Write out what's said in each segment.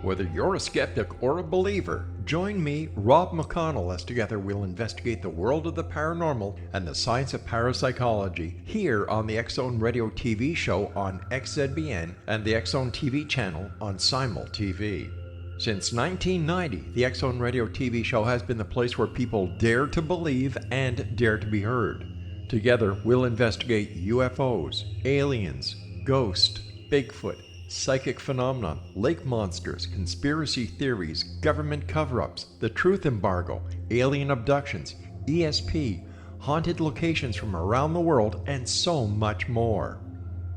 Whether you're a skeptic or a believer, join me, Rob McConnell, as together we'll investigate the world of the paranormal and the science of parapsychology here on the X-Zone Radio TV show on XZBN and the X-Zone TV channel on Simul TV. Since 1990, the X-Zone Radio TV show has been the place where people dare to believe and dare to be heard. Together, we'll investigate UFOs, aliens, ghosts, Bigfoot, psychic phenomena, lake monsters, conspiracy theories, government cover-ups, the truth embargo, alien abductions, ESP, haunted locations from around the world, and so much more.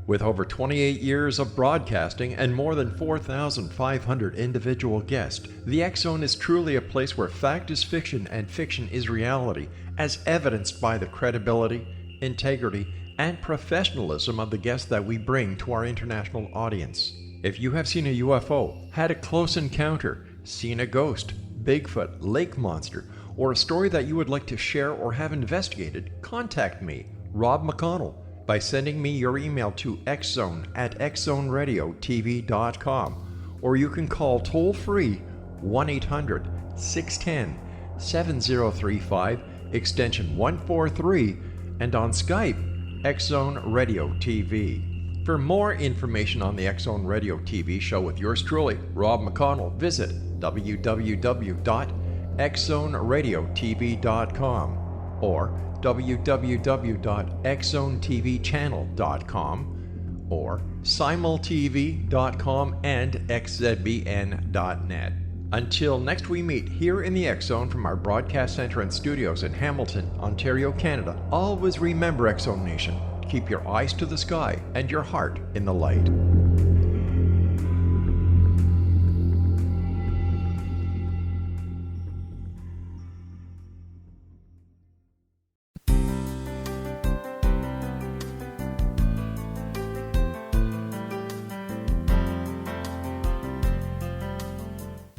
With over 28 years of broadcasting and more than 4,500 individual guests, the X-Zone is truly a place where fact is fiction and fiction is reality, as evidenced by the credibility, integrity, and professionalism of the guests that we bring to our international audience. If you have seen a UFO, had a close encounter, seen a ghost, Bigfoot, lake monster, or a story that you would like to share or have investigated, contact me, Rob McConnell, by sending me your email to xzone@xzoneradiotv.com, or you can call toll-free 1-800-610-7035, extension 143, and on Skype, X-Zone Radio TV. For more information on the X-Zone Radio TV show with yours truly, Rob McConnell, visit www.xzoneradiotv.com or www.xzonetvchannel.com or simultv.com and xzbn.net. Until next we meet here in the X-Zone from our broadcast center and studios in Hamilton, Ontario, Canada, always remember, X-Zone Nation, keep your eyes to the sky and your heart in the light.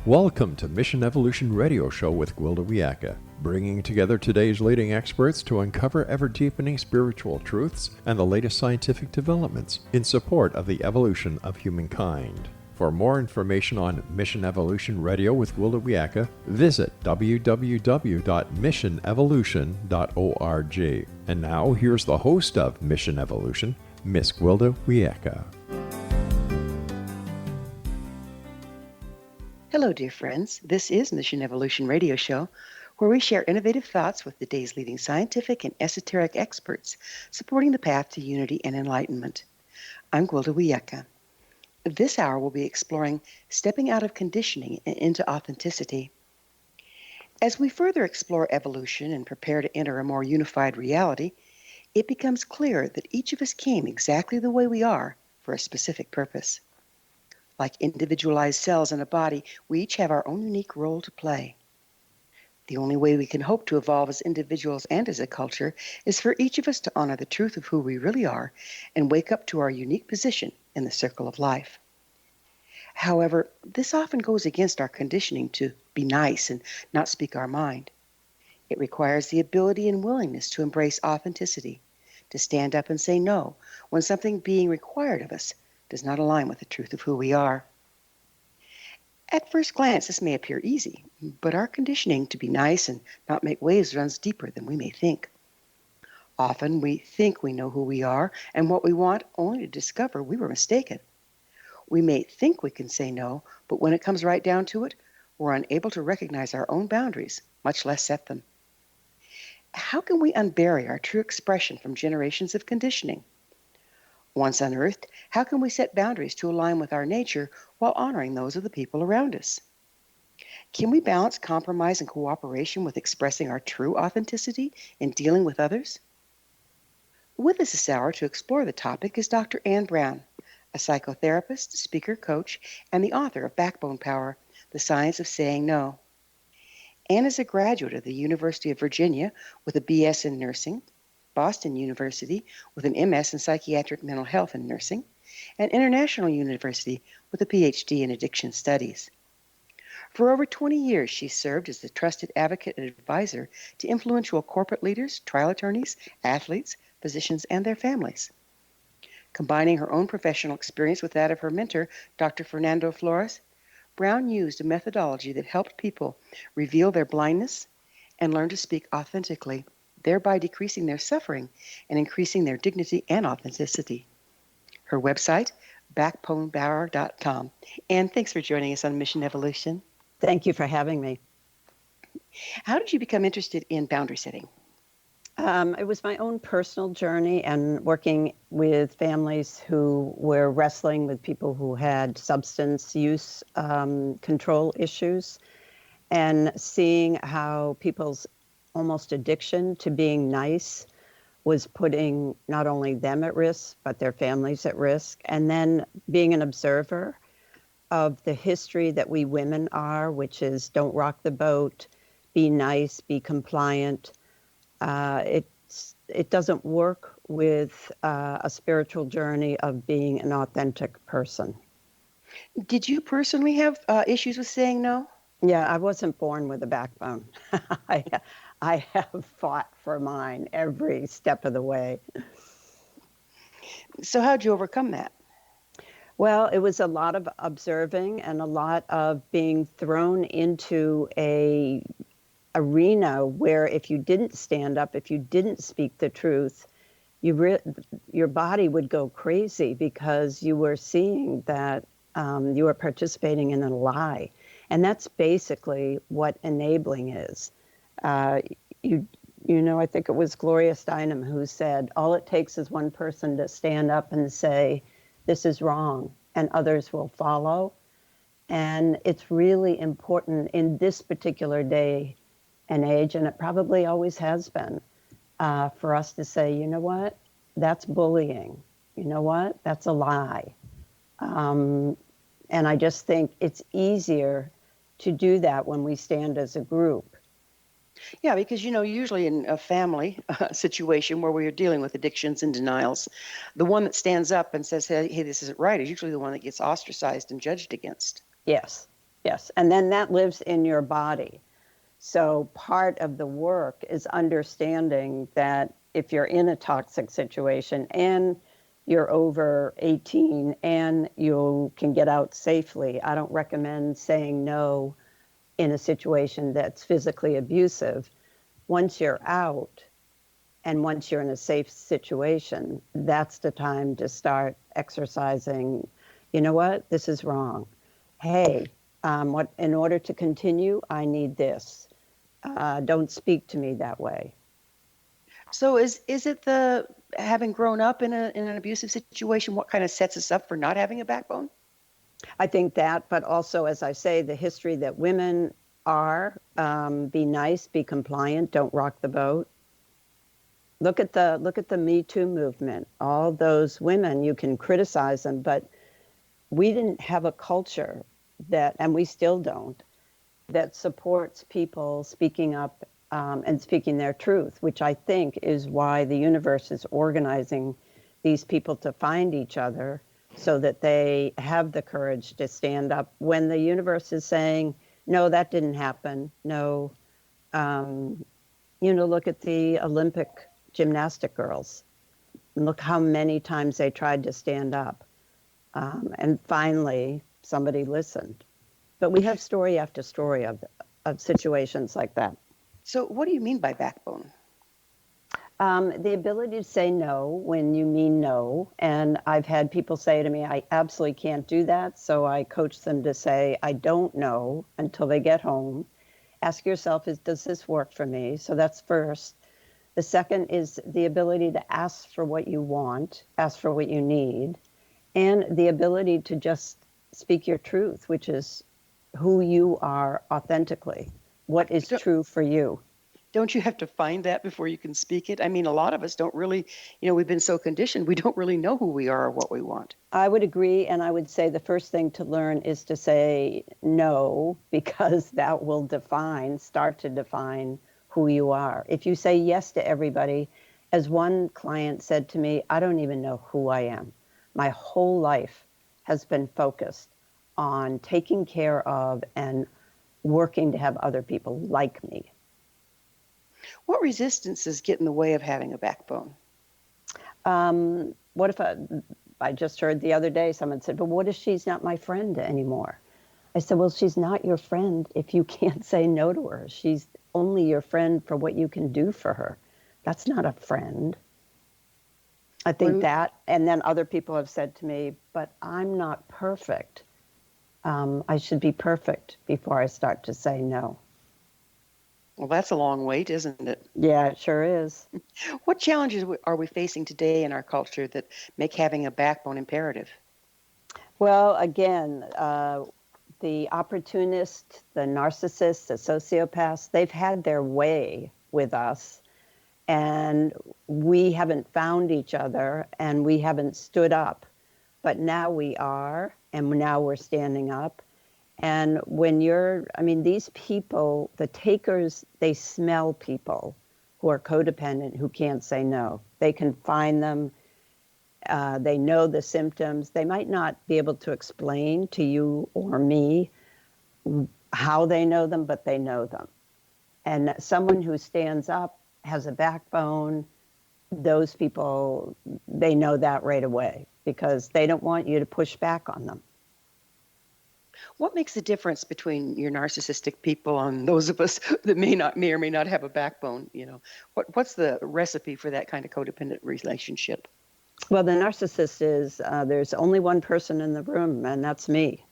Welcome to Mission Evolution Radio Show with Gwilda Wiyaka, bringing together today's leading experts to uncover ever-deepening spiritual truths and the latest scientific developments in support of the evolution of humankind. For more information on Mission Evolution Radio with Gwilda Wiyaka, visit www.missionevolution.org. And now, here's the host of Mission Evolution, Miss Gwilda Wiyaka. Hello, dear friends. This is Mission Evolution Radio Show, where we share innovative thoughts with the day's leading scientific and esoteric experts supporting the path to unity and enlightenment. I'm Gwilda Wiyaka. This hour we'll be exploring stepping out of conditioning and into authenticity. As we further explore evolution and prepare to enter a more unified reality, it becomes clear that each of us came exactly the way we are for a specific purpose. Like individualized cells in a body, we each have our own unique role to play. The only way we can hope to evolve as individuals and as a culture is for each of us to honor the truth of who we really are and wake up to our unique position in the circle of life. However, this often goes against our conditioning to be nice and not speak our mind. It requires the ability and willingness to embrace authenticity, to stand up and say no when something being required of us does not align with the truth of who we are. At first glance, this may appear easy, but our conditioning to be nice and not make waves runs deeper than we may think. Often we think we know who we are and what we want, only to discover we were mistaken. We may think we can say no, but when it comes right down to it, we're unable to recognize our own boundaries, much less set them. How can we unbury our true expression from generations of conditioning? Once unearthed, how can we set boundaries to align with our nature while honoring those of the people around us? Can we balance compromise and cooperation with expressing our true authenticity in dealing with others? With us this hour to explore the topic is Dr. Ann Brown, a psychotherapist, speaker, coach, and the author of Backbone Power, The Science of Saying No. Ann is a graduate of the University of Virginia with a BS in nursing, Boston University with an MS in Psychiatric-Mental Health and Nursing, and International University with a PhD in Addiction Studies. For over 20 years, she served as the trusted advocate and advisor to influential corporate leaders, trial attorneys, athletes, physicians, and their families. Combining her own professional experience with that of her mentor, Dr. Fernando Flores, Brown used a methodology that helped people reveal their blindness and learn to speak authentically, thereby decreasing their suffering and increasing their dignity and authenticity. Her website, backbonebauer.com. And thanks for joining us on Mission Evolution. Thank you for having me. How did you become interested in boundary setting? It was my own personal journey and working with families who were wrestling with people who had substance use control issues, and seeing how people's almost addiction to being nice was putting not only them at risk, but their families at risk. And then being an observer of the history that we women are, which is don't rock the boat, be nice, be compliant. It doesn't work with a spiritual journey of being an authentic person. Did you personally have issues with saying no? Yeah, I wasn't born with a backbone. I, I have fought for mine every step of the way. So how'd you overcome that? Well, it was a lot of observing and a lot of being thrown into a arena where if you didn't stand up, if you didn't speak the truth, your body would go crazy because you were seeing that you were participating in a lie. And that's basically what enabling is. I think it was Gloria Steinem who said, all it takes is one person to stand up and say, this is wrong, and others will follow. And it's really important in this particular day and age, and it probably always has been, for us to say, you know what, that's bullying. You know what, that's a lie. And I just think it's easier to do that when we stand as a group. Yeah, because usually in a family situation where we're dealing with addictions and denials, the one that stands up and says, hey, this isn't right, is usually the one that gets ostracized and judged against. Yes. And then that lives in your body. So part of the work is understanding that if you're in a toxic situation and you're over 18 and you can get out safely, I don't recommend saying no in a situation that's physically abusive. Once you're out and once you're in a safe situation, that's the time to start exercising. You know what? This is wrong. Hey, in order to continue, I need this. Don't speak to me that way. So is it the having grown up in an abusive situation, what kind of sets us up for not having a backbone? I think that, but also, as I say, the history that women are, be nice, be compliant, don't rock the boat. Look at the Me Too movement. All those women, you can criticize them, but we didn't have a culture that, and we still don't, that supports people speaking up and speaking their truth, which I think is why the universe is organizing these people to find each other so that they have the courage to stand up when the universe is saying, no, that didn't happen. No, look at the Olympic gymnastic girls. And look how many times they tried to stand up. And finally, somebody listened. But we have story after story of situations like that. So what do you mean by backbone? The ability to say no when you mean no. And I've had people say to me, I absolutely can't do that. So I coach them to say, I don't know until they get home. Ask yourself, does this work for me? So that's first. The second is the ability to ask for what you want, ask for what you need, and the ability to just speak your truth, which is who you are authentically. What is true for you? Don't you have to find that before you can speak it? I mean, a lot of us don't really, we've been so conditioned, we don't really know who we are or what we want. I would agree. And I would say the first thing to learn is to say no, because that will start to define who you are. If you say yes to everybody, as one client said to me, I don't even know who I am. My whole life has been focused on taking care of and working to have other people like me. What resistances get in the way of having a backbone? What if I just heard the other day someone said, but what if she's not my friend anymore? I said, well, she's not your friend if you can't say no to her. She's only your friend for what you can do for her. That's not a friend. I think Well, that, and then other people have said to me, but I'm not perfect. I should be perfect before I start to say no. well, that's a long wait, isn't it? Yeah, it sure is. What challenges are we facing today in our culture that make having a backbone imperative? Well, again, the opportunist, the narcissist, the sociopaths, they've had their way with us, and we haven't found each other and we haven't stood up. But now we are, and now we're standing up. And these people, the takers, they smell people who are codependent, who can't say no. They can find them. They know the symptoms. They might not be able to explain to you or me how they know them, but they know them. And someone who stands up, has a backbone, those people, they know that right away because they don't want you to push back on them. What makes the difference between your narcissistic people and those of us that may or may not have a backbone? What's the recipe for that kind of codependent relationship? Well, the narcissist is there's only one person in the room, and that's me.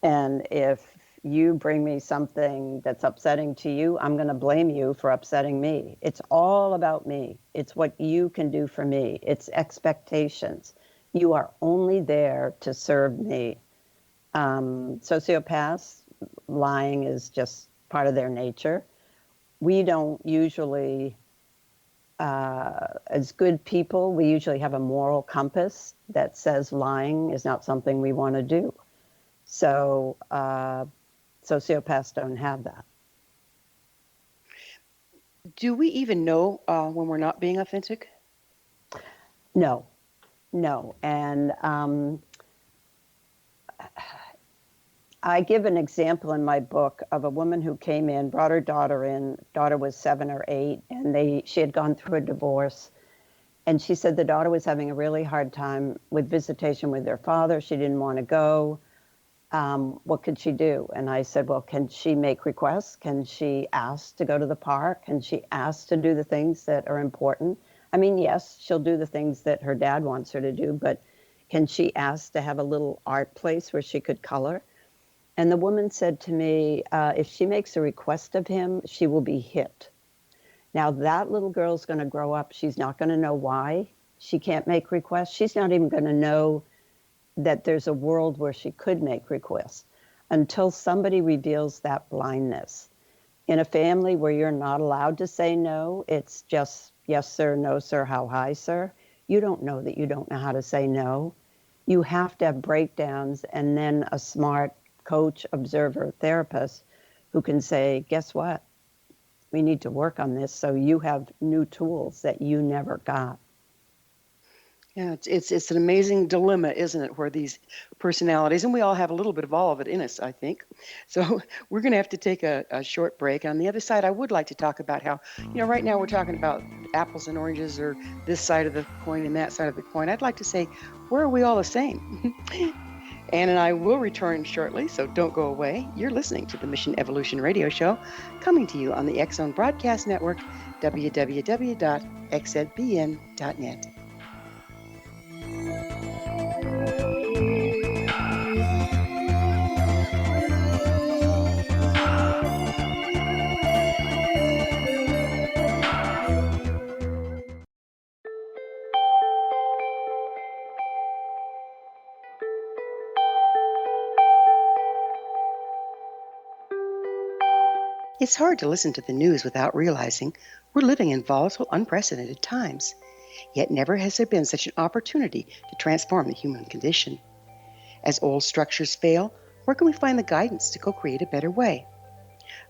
And if you bring me something that's upsetting to you, I'm going to blame you for upsetting me. It's all about me. It's what you can do for me. It's expectations. You are only there to serve me. Sociopaths, lying is just part of their nature. We don't usually, as good people, we usually have a moral compass that says lying is not something we want to do. So sociopaths don't have that. Do we even know when we're not being authentic? No. And I give an example in my book of a woman who came in, brought her daughter in. Daughter was 7 or 8, and she had gone through a divorce. And she said the daughter was having a really hard time with visitation with their father. She didn't want to go. What could she do? And I said, well, can she make requests? Can she ask to go to the park? Can she ask to do the things that are important? I mean, yes, she'll do the things that her dad wants her to do, but can she ask to have a little art place where she could color? And the woman said to me, if she makes a request of him, she will be hit. Now, that little girl's going to grow up. She's not going to know why she can't make requests. She's not even going to know that there's a world where she could make requests until somebody reveals that blindness. In a family where you're not allowed to say no, it's just yes, sir, no, sir, how high, sir. You don't know that you don't know how to say no. You have to have breakdowns and then a smart coach, observer, therapist who can say, guess what? We need to work on this so you have new tools that you never got. Yeah, it's an amazing dilemma, isn't it, where these personalities, and we all have a little bit of all of it in us, I think. So we're going to have to take a short break. On the other side, I would like to talk about how, right now we're talking about apples and oranges or this side of the coin and that side of the coin. I'd like to say, where are we all the same? Ann and I will return shortly, so don't go away. You're listening to the Mission Evolution Radio Show, coming to you on the X-Zone Broadcast Network, www.xzbn.net. It's hard to listen to the news without realizing we're living in volatile, unprecedented times. Yet never has there been such an opportunity to transform the human condition. As old structures fail, where can we find the guidance to co-create a better way?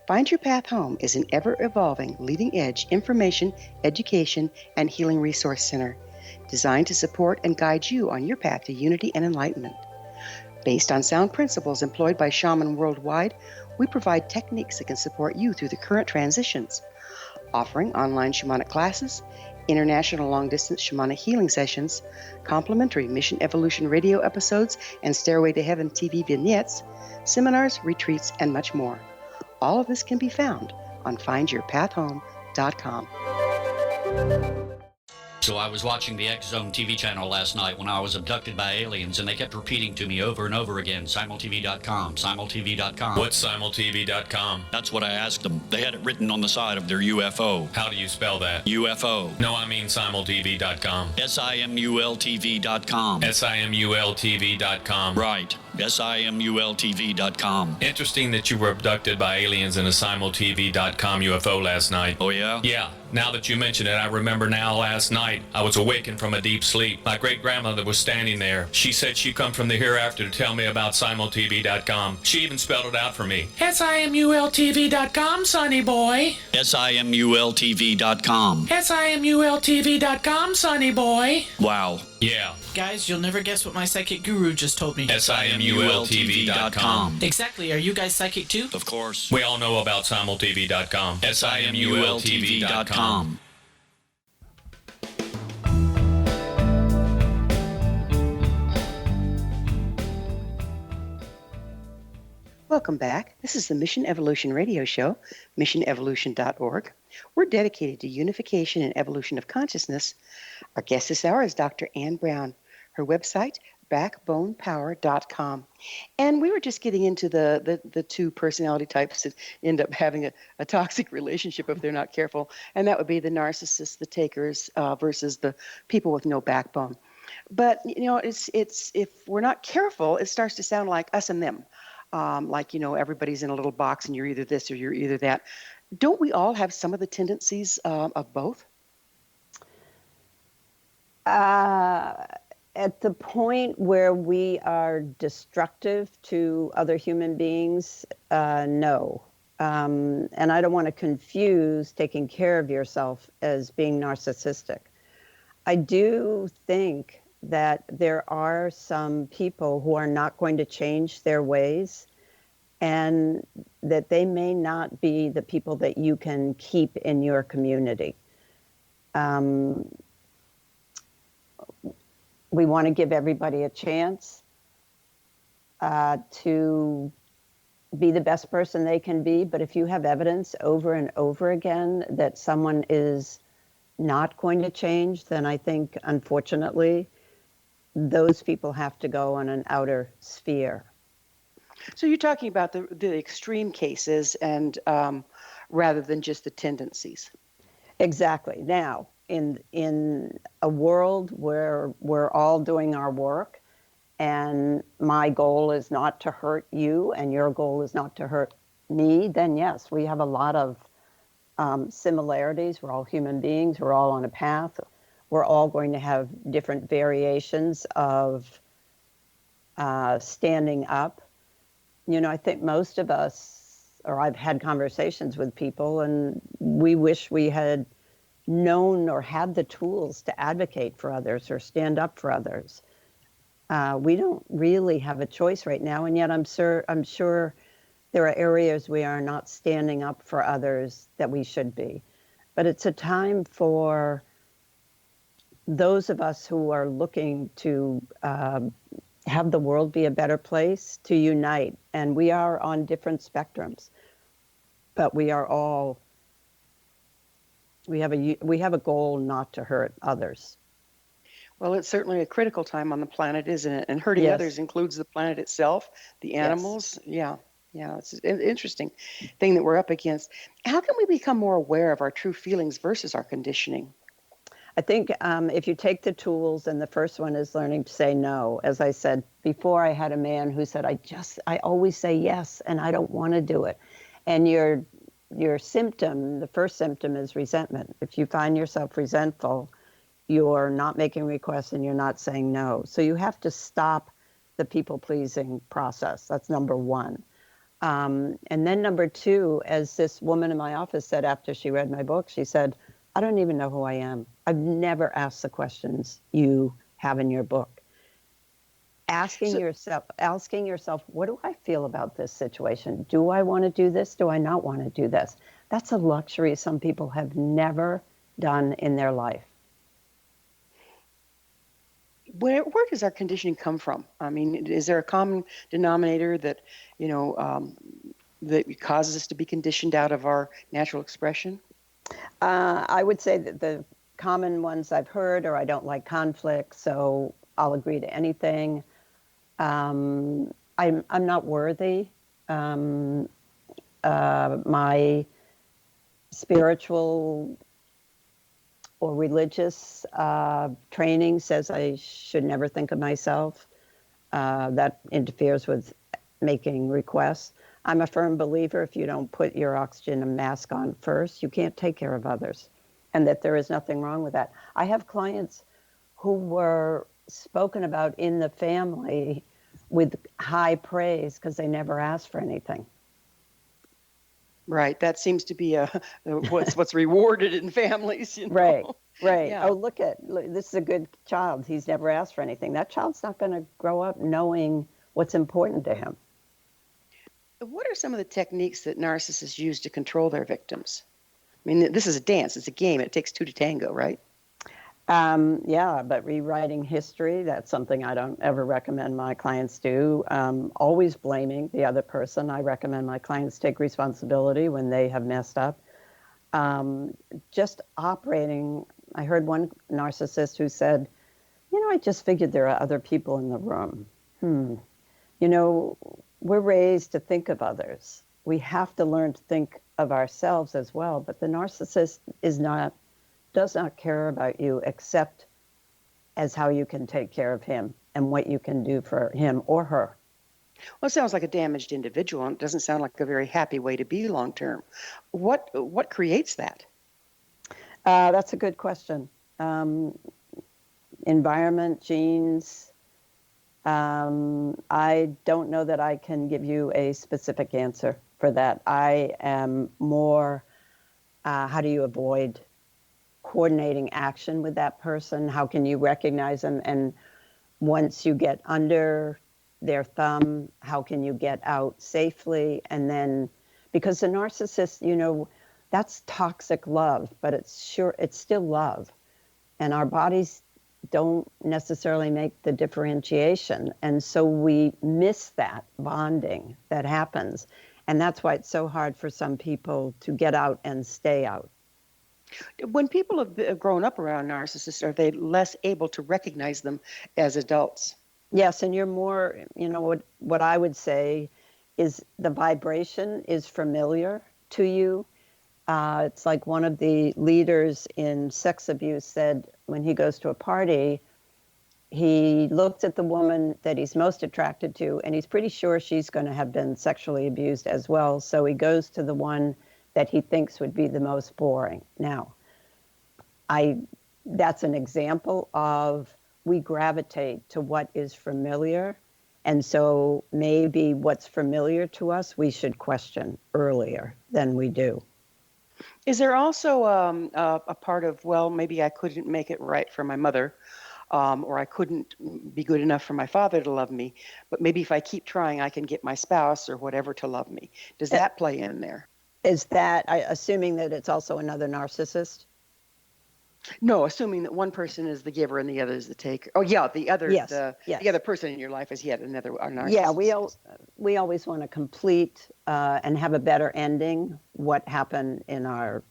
Find Your Path Home is an ever-evolving, leading-edge information, education, and healing resource center designed to support and guide you on your path to unity and enlightenment. Based on sound principles employed by shaman worldwide, we provide techniques that can support you through the current transitions, offering online shamanic classes, international long-distance shamanic healing sessions, complimentary Mission Evolution radio episodes and Stairway to Heaven TV vignettes, seminars, retreats, and much more. All of this can be found on findyourpathhome.com. So I was watching the X Zone TV channel last night when I was abducted by aliens, and they kept repeating to me over and over again, simultv.com, simultv.com. What's simultv.com? That's what I asked them. They had it written on the side of their UFO. How do you spell that? UFO. No, I mean simultv.com. simultv.com. simultv.com. Right. simultv.com. Interesting that you were abducted by aliens in a simultv.com UFO last night. Oh, yeah? Yeah. Now that you mention it, I remember now last night I was awakened from a deep sleep. My great-grandmother was standing there. She said she'd come from the hereafter to tell me about simultv.com. She even spelled it out for me. simultv.com, sonny boy. simultv.com. simultv.com, sonny boy. Wow. Yeah. Guys, you'll never guess what my psychic guru just told me. simultv.com. Exactly. Are you guys psychic too? Of course. We all know about simultv.com. simultv.com. Welcome back. This is the Mission Evolution Radio Show, missionevolution.org. We're dedicated to unification and evolution of consciousness. Our guest this hour is Dr. Ann Brown. Her website, backbonepower.com. And we were just getting into the two personality types that end up having a toxic relationship if they're not careful. And that would be the narcissists, the takers, versus the people with no backbone. But, you know, it's if we're not careful, it starts to sound like us and them. Like, you know, everybody's in a little box and you're either this or you're either that. Don't we all have some of the tendencies of both? At the point where we are destructive to other human beings, no. And I don't want to confuse taking care of yourself as being narcissistic. I do think that there are some people who are not going to change their ways, and that they may not be the people that you can keep in your community. We want to give everybody a chance to be the best person they can be, but if you have evidence over and over again that someone is not going to change, then I think, unfortunately, those people have to go on an outer sphere. So you're talking about the extreme cases and rather than just the tendencies. Exactly. Now, in a world where we're all doing our work and my goal is not to hurt you and your goal is not to hurt me, then yes, we have a lot of similarities. We're all human beings. We're all on a path. We're all going to have different variations of standing up. You know, I think most of us, or I've had conversations with people, and we wish we had known or had the tools to advocate for others or stand up for others. We don't really have a choice right now, and yet I'm sure there are areas we are not standing up for others that we should be. But it's a time for those of us who are looking to have the world be a better place to unite. And we are on different spectrums, but we are all, we have a goal not to hurt others. Well, it's certainly a critical time on the planet, isn't it? And hurting Yes. others includes the planet itself, the animals. Yes. Yeah, it's an interesting thing that we're up against. How can we become more aware of our true feelings versus our conditioning? I think if you take the tools, and the first one is learning to say no. As I said before, I had a man who said, I always say yes, and I don't want to do it. And your symptom, the first symptom is resentment. If you find yourself resentful, you're not making requests and you're not saying no. So you have to stop the people-pleasing process. That's number one. And then number two, as this woman in my office said after she read my book, she said, I don't even know who I am. I've never asked the questions you have in your book. Asking yourself, what do I feel about this situation? Do I want to do this? Do I not want to do this? That's a luxury some people have never done in their life. Where does our conditioning come from? I mean, is there a common denominator that, that causes us to be conditioned out of our natural expression? I would say that the common ones I've heard are I don't like conflict, so I'll agree to anything. I'm not worthy. My spiritual or religious training says I should never think of myself. That interferes with making requests. I'm a firm believer if you don't put your oxygen mask on first, you can't take care of others, and that there is nothing wrong with that. I have clients who were spoken about in the family with high praise because they never asked for anything. Right. That seems to be what's rewarded in families. Right. Yeah. Oh, look, this is a good child. He's never asked for anything. That child's not going to grow up knowing what's important to him. What are some of the techniques that narcissists use to control their victims? I mean, this is a dance. It's a game. It takes two to tango, right? Yeah, but rewriting history, that's something I don't ever recommend my clients do. Always blaming the other person. I recommend my clients take responsibility when they have messed up. Just operating. I heard one narcissist who said, I just figured there are other people in the room. We're raised to think of others. We have to learn to think of ourselves as well. But the narcissist does not care about you except as how you can take care of him and what you can do for him or her. Well, it sounds like a damaged individual, and it doesn't sound like a very happy way to be long term. What creates that? That's a good question. Environment, genes. I don't know that I can give you a specific answer for that. I am more, how do you avoid coordinating action with that person? How can you recognize them? And once you get under their thumb, how can you get out safely? And then, because the narcissist, that's toxic love, but it's still love. And our bodies don't necessarily make the differentiation. And so we miss that bonding that happens. And that's why it's so hard for some people to get out and stay out. When people have grown up around narcissists, are they less able to recognize them as adults? Yes, and you're more, what I would say is the vibration is familiar to you. It's like one of the leaders in sex abuse said when he goes to a party, he looks at the woman that he's most attracted to, and he's pretty sure she's going to have been sexually abused as well. So he goes to the one that he thinks would be the most boring. Now, that's an example of we gravitate to what is familiar. And so maybe what's familiar to us, we should question earlier than we do. Is there also a part of, well, maybe I couldn't make it right for my mother, or I couldn't be good enough for my father to love me, but maybe if I keep trying, I can get my spouse or whatever to love me. Does that play in there? Is that, assuming that it's also another narcissist? No, assuming that one person is the giver and the other is the taker. Oh, yeah, the other the other person in your life is yet another narcissist. Yeah, we always want to complete and have a better ending what happened in our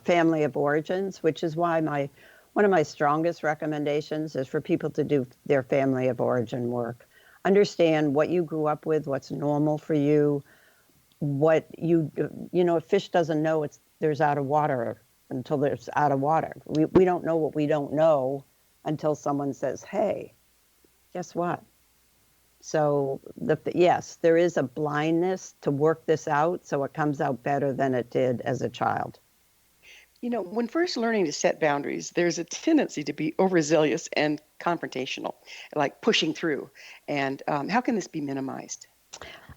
family of origins, which is why one of my strongest recommendations is for people to do their family of origin work. Understand what you grew up with, what's normal for you, what a fish doesn't know there's out of water until there's out of water. We don't know what we don't know until someone says, hey, guess what? So yes, there is a blindness to work this out so it comes out better than it did as a child. When first learning to set boundaries, there's a tendency to be overzealous and confrontational, like pushing through. And how can this be minimized?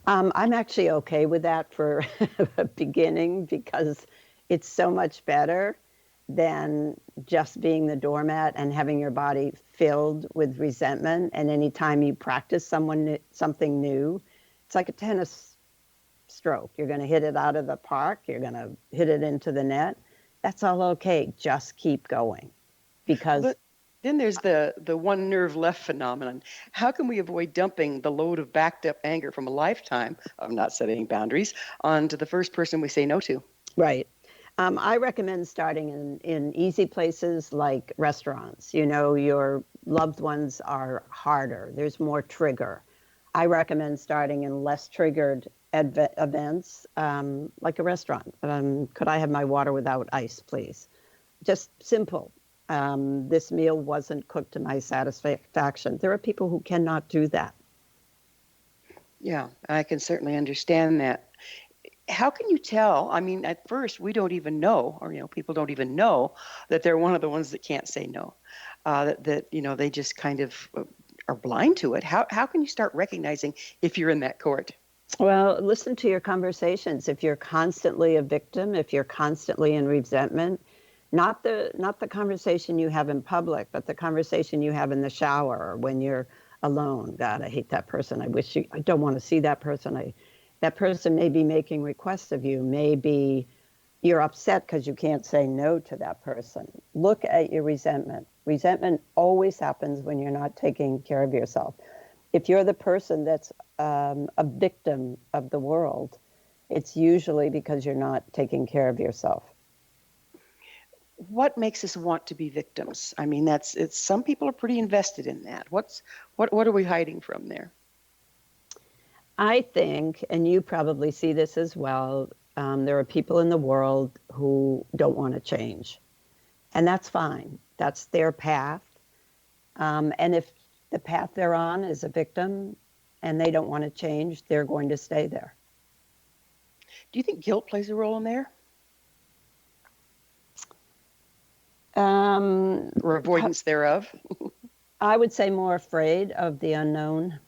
I'm actually okay with that for a beginning because it's so much better than just being the doormat and having your body filled with resentment. And anytime you practice something new, it's like a tennis stroke. You're going to hit it out of the park. You're going to hit it into the net. That's all okay. Just keep going because Then there's the one nerve left phenomenon. How can we avoid dumping the load of backed up anger from a lifetime of not setting boundaries onto the first person we say no to? Right. I recommend starting in easy places like restaurants. You know, your loved ones are harder, there's more trigger. I recommend starting in less triggered events, like a restaurant. Could I have my water without ice, please? Just simple. This meal wasn't cooked to my satisfaction. There are people who cannot do that. Yeah, I can certainly understand that. How can you tell? I mean, at first we don't even know, or people don't even know that they're one of the ones that can't say no. That they just kind of are blind to it. How can you start recognizing if you're in that court? Well, listen to your conversations. If you're constantly a victim, if you're constantly in resentment, not the conversation you have in public, but the conversation you have in the shower or when you're alone. God, I hate that person. I don't want to see that person. That person may be making requests of you. Maybe you're upset because you can't say no to that person. Look at your resentment. Resentment always happens when you're not taking care of yourself. If you're the person that's a victim of the world, it's usually because you're not taking care of yourself. What makes us want to be victims? I mean, it's some people are pretty invested in that. What are we hiding from there? I think, and you probably see this as well, there are people in the world who don't want to change. And that's fine. That's their path. And if the path they're on is a victim and they don't want to change, they're going to stay there. Do you think guilt plays a role in there? Or avoidance thereof? I would say more afraid of the unknown.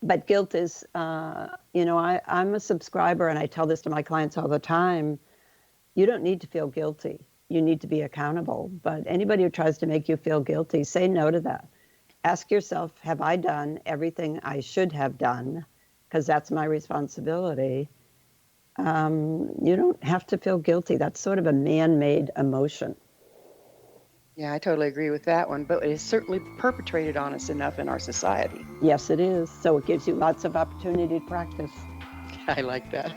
But guilt is, I'm a subscriber and I tell this to my clients all the time. You don't need to feel guilty. You need to be accountable. But anybody who tries to make you feel guilty, say no to that. Ask yourself, have I done everything I should have done? Because that's my responsibility. You don't have to feel guilty. That's sort of a man-made emotion. Yeah, I totally agree with that one, but it is certainly perpetrated on us enough in our society. Yes, it is. So it gives you lots of opportunity to practice. I like that.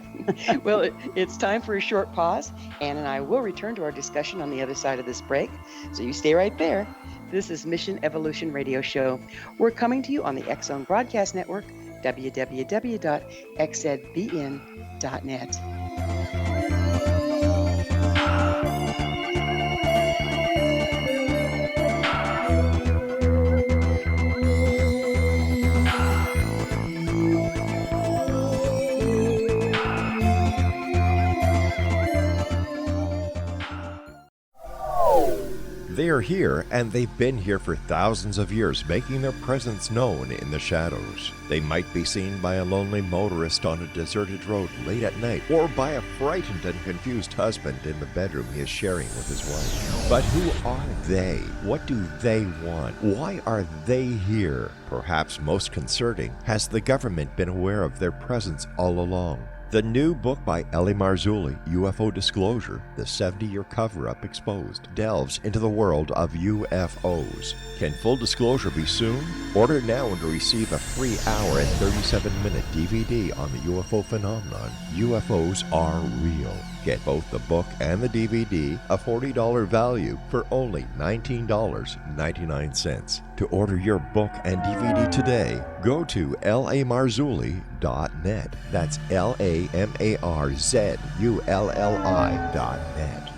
Well, it's time for a short pause. Ann and I will return to our discussion on the other side of this break, so you stay right there. This is Mission Evolution Radio Show. We're coming to you on the X-Zone Broadcast Network, www.xzbn.net. They are here, and they've been here for thousands of years, making their presence known in the shadows. They might be seen by a lonely motorist on a deserted road late at night, or by a frightened and confused husband in the bedroom he is sharing with his wife. But who are they? What do they want? Why are they here? Perhaps most concerning, has the government been aware of their presence all along? The new book by Ellie Marzulli, UFO Disclosure, the 70-year cover-up exposed, delves into the world of UFOs. Can full disclosure be soon? Order now and receive a free hour and 37-minute DVD on the UFO phenomenon. UFOs are real. Get both the book and the DVD, a $40 value, for only $19.99. To order your book and DVD today, go to lamarzulli.net. That's LAMARZULLI.net.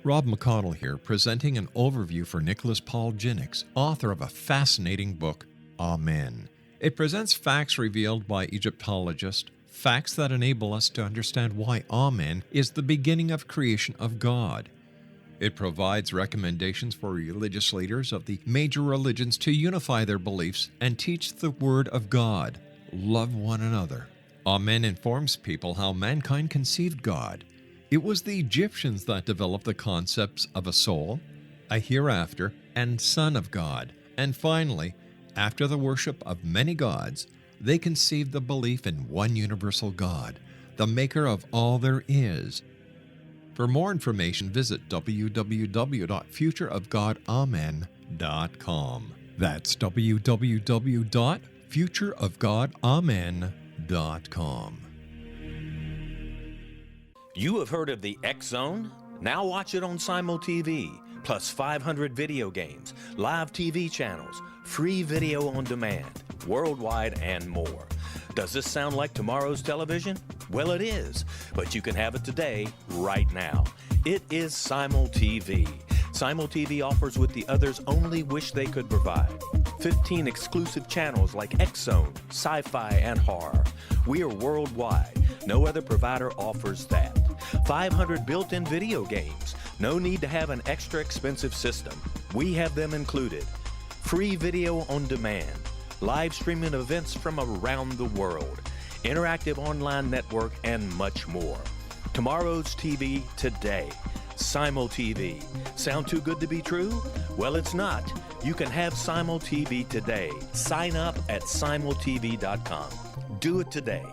Rob McConnell here, presenting an overview for Nicholas Paul Jennings, author of a fascinating book, Amen. It presents facts revealed by Egyptologists, facts that enable us to understand why Amen is the beginning of creation of God. It provides recommendations for religious leaders of the major religions to unify their beliefs and teach the Word of God. Love one another. Amen informs people how mankind conceived God. It was the Egyptians that developed the concepts of a soul, a hereafter, and Son of God. And finally, after the worship of many gods, they conceived the belief in one universal God, the maker of all there is. For more information, visit www.futureofgodamen.com. That's www.futureofgodamen.com. You have heard of the X Zone? Now watch it on Simul TV, plus 500 video games, live TV channels, free video on demand, worldwide, and more. Does this sound like tomorrow's television? Well, it is, but you can have it today, right now. It is Simul TV. Simul TV offers what the others only wish they could provide. 15 exclusive channels like X Zone, sci-fi, and horror. We are worldwide. No other provider offers that. 500 built-in video games. No need to have an extra expensive system. We have them included. Free video on demand. Live streaming events from around the world. Interactive online network, and much more. Tomorrow's TV today. Simul TV. Sound too good to be true? Well, it's not. You can have Simul TV today. Sign up at simultv.com. Do it today.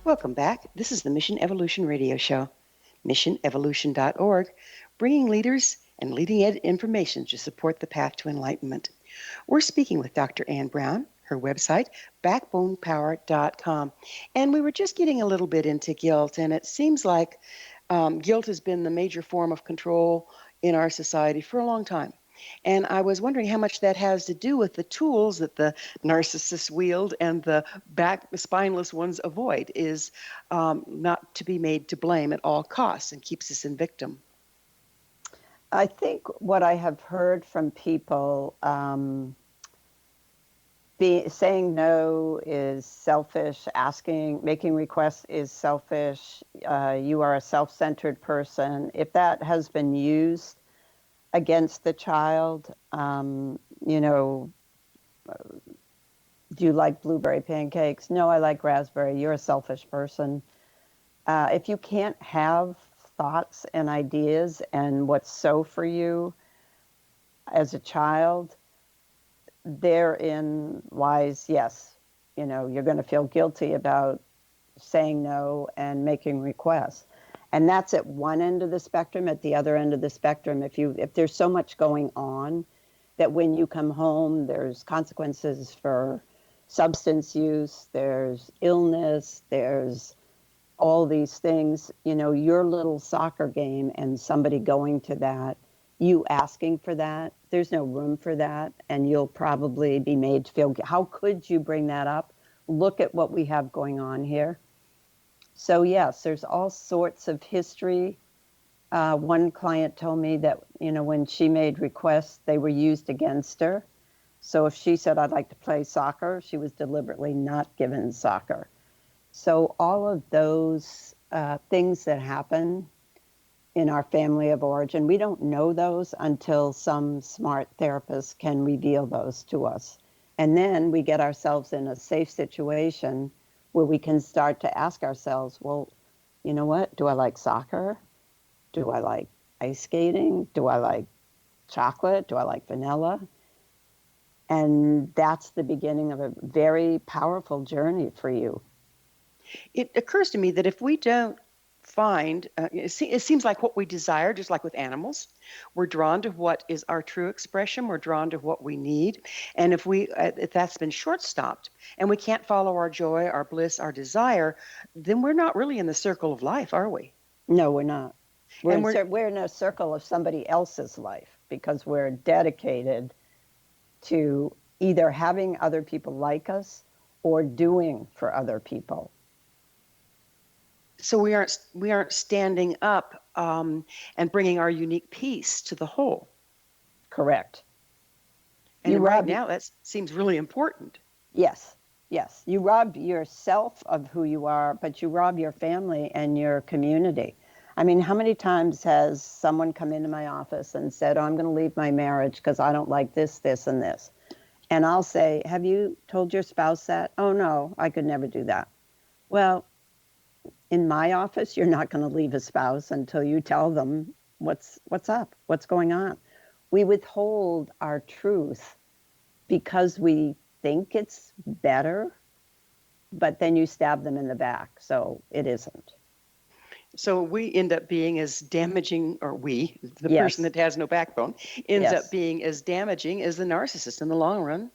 Welcome back. This is the Mission Evolution Radio Show, missionevolution.org, bringing leaders and leading-edge information to support the path to enlightenment. We're speaking with Dr. Ann Brown, her website, backbonepower.com. And we were just getting a little bit into guilt, and it seems like guilt has been the major form of control in our society for a long time. And I was wondering how much that has to do with the tools that the narcissists wield and the spineless ones avoid, is not to be made to blame at all costs and keeps us in victim. I think what I have heard from people, saying no is selfish, making requests is selfish, you are a self-centered person. If that has been used against the child, do you like blueberry pancakes? No, I like raspberry. You're a selfish person. If you can't have thoughts and ideas and what's so for you as a child, therein lies, yes, you're going to feel guilty about saying no and making requests. And that's at one end of the spectrum. At the other end of the spectrum, if there's so much going on that when you come home, there's consequences for substance use, there's illness, there's all these things, your little soccer game and somebody going to that, you asking for that, there's no room for that, and you'll probably be made to feel, how could you bring that up? Look at what we have going on here. So yes, there's all sorts of history. One client told me that, when she made requests, they were used against her. So if she said, I'd like to play soccer, she was deliberately not given soccer. So all of those things that happen in our family of origin, we don't know those until some smart therapist can reveal those to us. And then we get ourselves in a safe situation where we can start to ask ourselves, well, you know what? Do I like soccer? Do I like ice skating? Do I like chocolate? Do I like vanilla? And that's the beginning of a very powerful journey for you. It occurs to me that if we don't find, it seems like what we desire, just like with animals, we're drawn to what is our true expression, we're drawn to what we need. And if that's been short-stopped and we can't follow our joy, our bliss, our desire, then we're not really in the circle of life, are we? No, we're not. We're in a circle of somebody else's life because we're dedicated to either having other people like us or doing for other people. So we aren't standing up and bringing our unique piece to the whole. Correct. And right now, that seems really important. Yes. You rob yourself of who you are, but you rob your family and your community. I mean, how many times has someone come into my office and said, I'm going to leave my marriage because I don't like this, this, and this. And I'll say, have you told your spouse that? Oh, no, I could never do that. Well, in my office, you're not going to leave a spouse until you tell them what's up, what's going on. we withhold our truth because we think it's better, but then you stab them in the back, so it isn't. So we end up being as damaging, or we, the Yes. person that has no backbone, ends Yes. up being as damaging as the narcissist in the long run.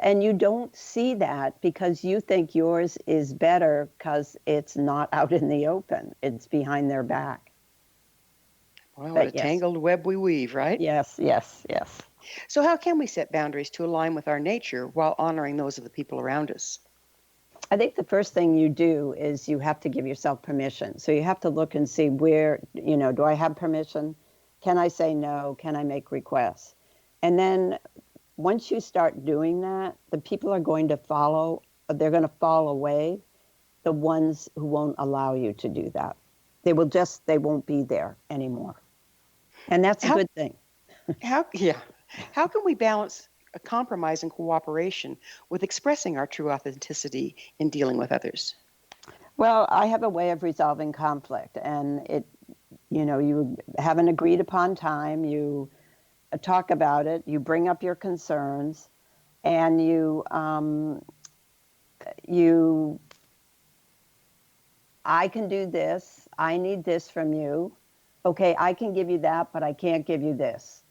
And you don't see that because you think yours is better because it's not out in the open. It's behind their back. Well, But what a yes. tangled web we weave, right? Yes, yes, yes. So how can we set boundaries to align with our nature while honoring those of the people around us? I think the first thing you do is you have to give yourself permission. So you have to look and see where, do I have permission? Can I say no? Can I make requests? And then once you start doing that, the people are going to follow, they're going to fall away, the ones who won't allow you to do that. They won't be there anymore. And that's a good thing. How can we balance a compromise and cooperation with expressing our true authenticity in dealing with others? Well, I have a way of resolving conflict, and you have an agreed upon time, you talk about it, you bring up your concerns, and I can do this, I need this from you. Okay, I can give you that, but I can't give you this.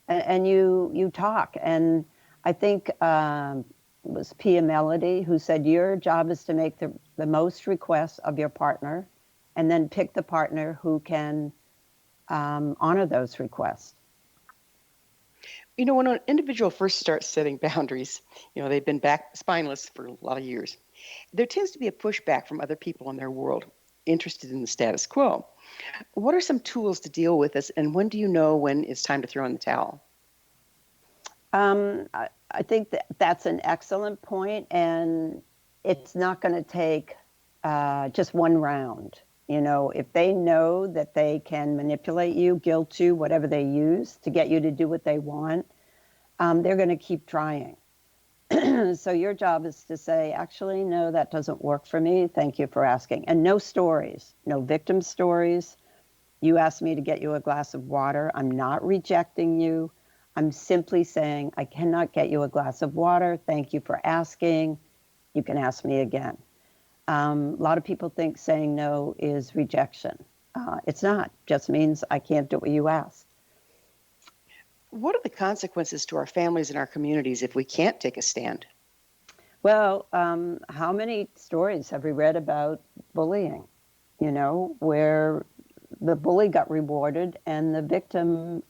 And you talk. And I think it was Pia Melody who said, your job is to make the most requests of your partner and then pick the partner who can honor those requests. When an individual first starts setting boundaries, they've been spineless for a lot of years. There tends to be a pushback from other people in their world interested in the status quo. What are some tools to deal with this, and when do you know when it's time to throw in the towel? I think that's an excellent point, and it's not going to take just one round. If they know that they can manipulate you, guilt you, whatever they use to get you to do what they want, they're going to keep trying. So your job is to say, actually, no, that doesn't work for me. Thank you for asking. And no stories, no victim stories. You asked me to get you a glass of water. I'm not rejecting you. I'm simply saying, I cannot get you a glass of water. Thank you for asking. You can ask me again. A lot of people think saying no is rejection. It's not. It just means I can't do what you asked. What are the consequences to our families and our communities if we can't take a stand? Well, how many stories have we read about bullying, where the bully got rewarded and the victim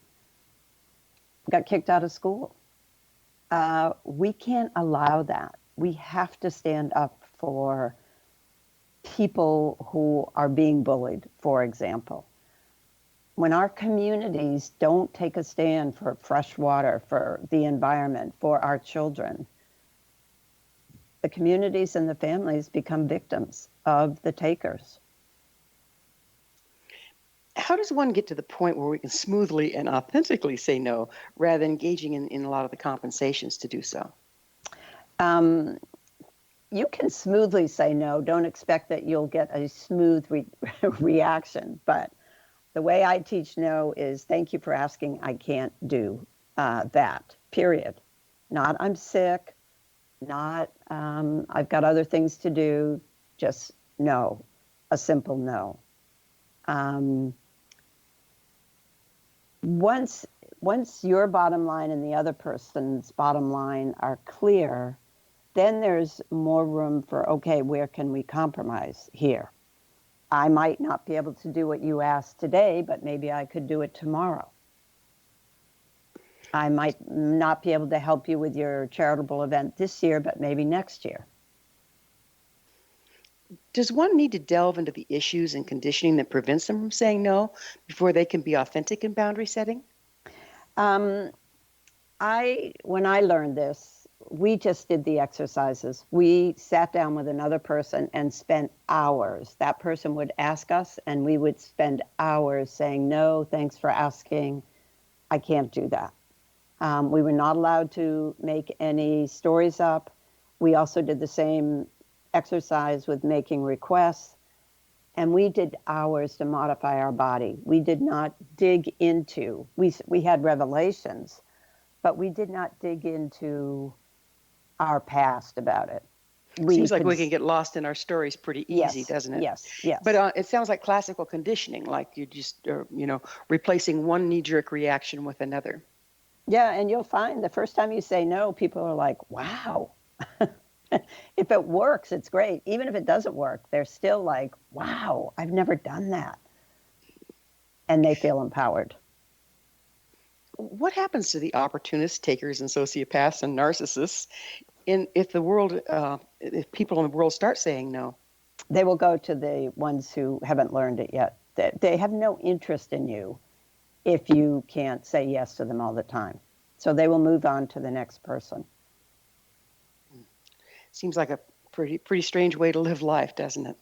got kicked out of school? We can't allow that. We have to stand up for people who are being bullied, for example. When our communities don't take a stand for fresh water, for the environment, for our children, the communities and the families become victims of the takers. How does one get to the point where we can smoothly and authentically say no rather than engaging in a lot of the compensations to do so? You can smoothly say no. Don't expect that you'll get a smooth reaction. But the way I teach no is thank you for asking. I can't do that, period. Not I'm sick, not I've got other things to do, just no, a simple no. Once your bottom line and the other person's bottom line are clear, then there's more room for, okay, where can we compromise here? I might not be able to do what you asked today, but maybe I could do it tomorrow. I might not be able to help you with your charitable event this year, but maybe next year. Does one need to delve into the issues and conditioning that prevents them from saying no before they can be authentic in boundary setting? When I learned this, we just did the exercises. We sat down with another person and spent hours. That person would ask us, and we would spend hours saying, no, thanks for asking. I can't do that. We were not allowed to make any stories up. We also did the same exercise with making requests. And we did hours to modify our body. We did not dig into, we had revelations, but we did not dig into our past about it. Seems like we can get lost in our stories pretty easy, Yes, doesn't it? yes. But it sounds like classical conditioning, like you just, replacing one knee-jerk reaction with another. Yeah, and you'll find the first time you say no, people are like, wow. If it works, it's great. Even if it doesn't work, they're still like, wow, I've never done that. And they feel empowered. What happens to the opportunists, takers, and sociopaths and narcissists if people in the world start saying no? They will go to the ones who haven't learned it yet. They have no interest in you if you can't say yes to them all the time. So they will move on to the next person. Seems like a pretty strange way to live life, doesn't it?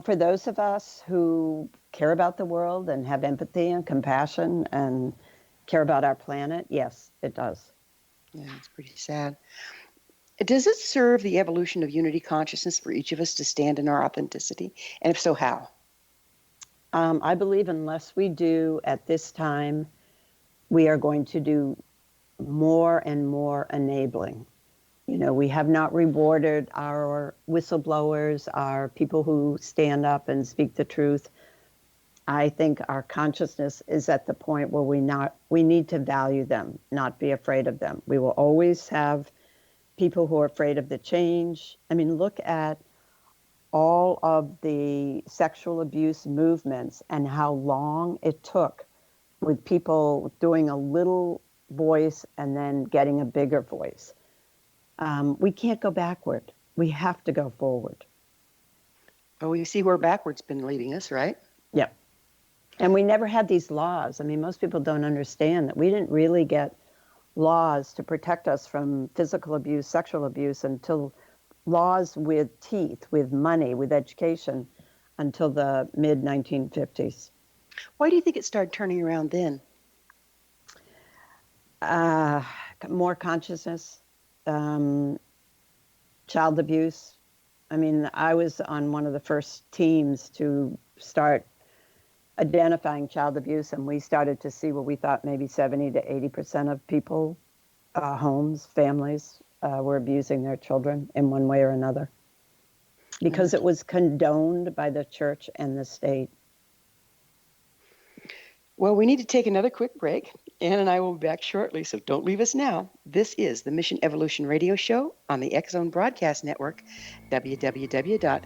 For those of us who care about the world and have empathy and compassion and care about our planet, yes, it does. Yeah, it's pretty sad. Does it serve the evolution of unity consciousness for each of us to stand in our authenticity? And if so, how? I believe unless we do at this time, we are going to do more and more enabling. We have not rewarded our whistleblowers, our people who stand up and speak the truth. I think our consciousness is at the point where we need to value them, not be afraid of them. We will always have people who are afraid of the change. I mean, look at all of the sexual abuse movements and how long it took with people doing a little voice and then getting a bigger voice. We can't go backward. We have to go forward. Well, we see where backward's been leading us, right? Yep. And we never had these laws. I mean, most people don't understand that we didn't really get laws to protect us from physical abuse, sexual abuse, until laws with teeth, with money, with education, until the mid-1950s. Why do you think it started turning around then? More consciousness. Child abuse. I mean, I was on one of the first teams to start identifying child abuse, and we started to see what we thought maybe 70 to 80% of people, homes, families, were abusing their children in one way or another because it was condoned by the church and the state. Well, we need to take another quick break. Ann and I will be back shortly, so don't leave us now. This is the Mission Evolution Radio Show on the X Zone Broadcast Network, www.xzbn.net.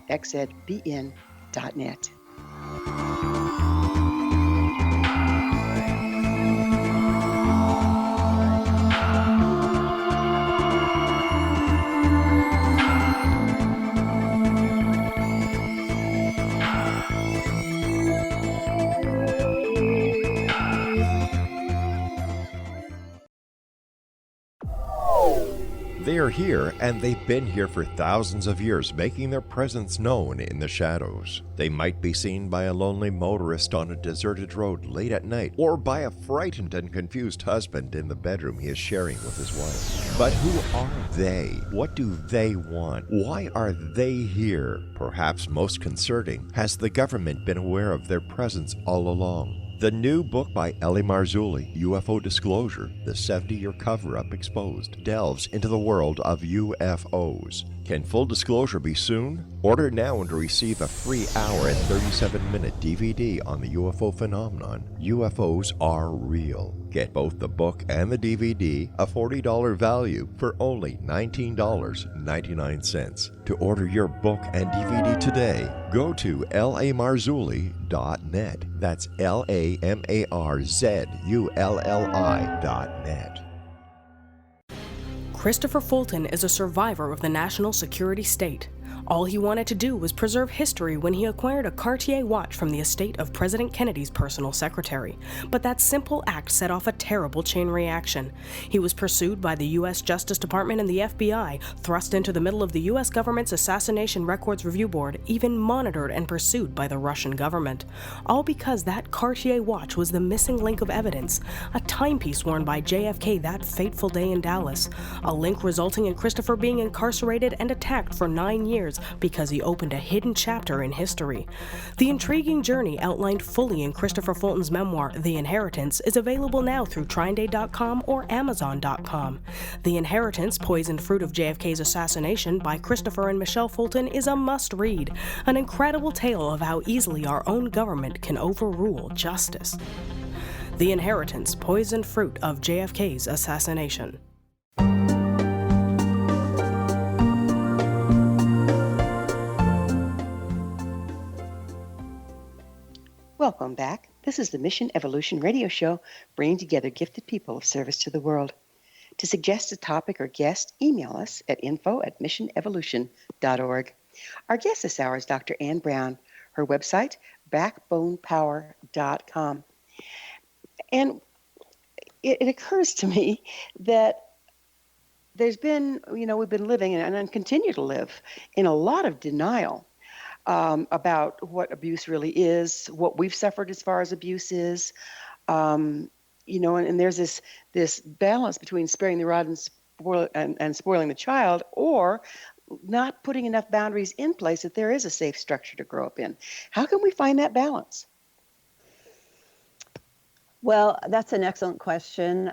They are here, and they've been here for thousands of years, making their presence known in the shadows. They might be seen by a lonely motorist on a deserted road late at night, or by a frightened and confused husband in the bedroom he is sharing with his wife. But who are they? What do they want? Why are they here? Perhaps most concerning, has the government been aware of their presence all along? The new book by Ellie Marzulli, UFO Disclosure, the 70-year cover-up exposed, delves into the world of UFOs. Can full disclosure be soon? Order now and receive a free hour and 37-minute DVD on the UFO phenomenon. UFOs are real. Get both the book and the DVD, a $40 value, for only $19.99. To order your book and DVD today, go to lamarzulli.net. That's LAMARZULLI.net. Christopher Fulton is a survivor of the national security state. All he wanted to do was preserve history when he acquired a Cartier watch from the estate of President Kennedy's personal secretary. But that simple act set off a terrible chain reaction. He was pursued by the U.S. Justice Department and the FBI, thrust into the middle of the U.S. government's Assassination Records Review Board, even monitored and pursued by the Russian government. All because that Cartier watch was the missing link of evidence, a timepiece worn by JFK that fateful day in Dallas, a link resulting in Christopher being incarcerated and attacked for 9 years years because he opened a hidden chapter in history. The intriguing journey outlined fully in Christopher Fulton's memoir, The Inheritance, is available now through TrineDay.com or Amazon.com. The Inheritance, Poisoned Fruit of JFK's Assassination by Christopher and Michelle Fulton is a must-read, an incredible tale of how easily our own government can overrule justice. The Inheritance, Poisoned Fruit of JFK's Assassination. Welcome back. This is the Mission Evolution Radio Show, bringing together gifted people of service to the world. To suggest a topic or guest, email us at info@missionevolution.org. Our guest this hour is Dr. Ann Brown. Her website, backbonepower.com. And it occurs to me that there's been, we've been living and continue to live in a lot of denial about what abuse really is, what we've suffered as far as abuse is. And there's this balance between sparing the rod and spoiling the child, or not putting enough boundaries in place that there is a safe structure to grow up in. How can we find that balance? Well, that's an excellent question.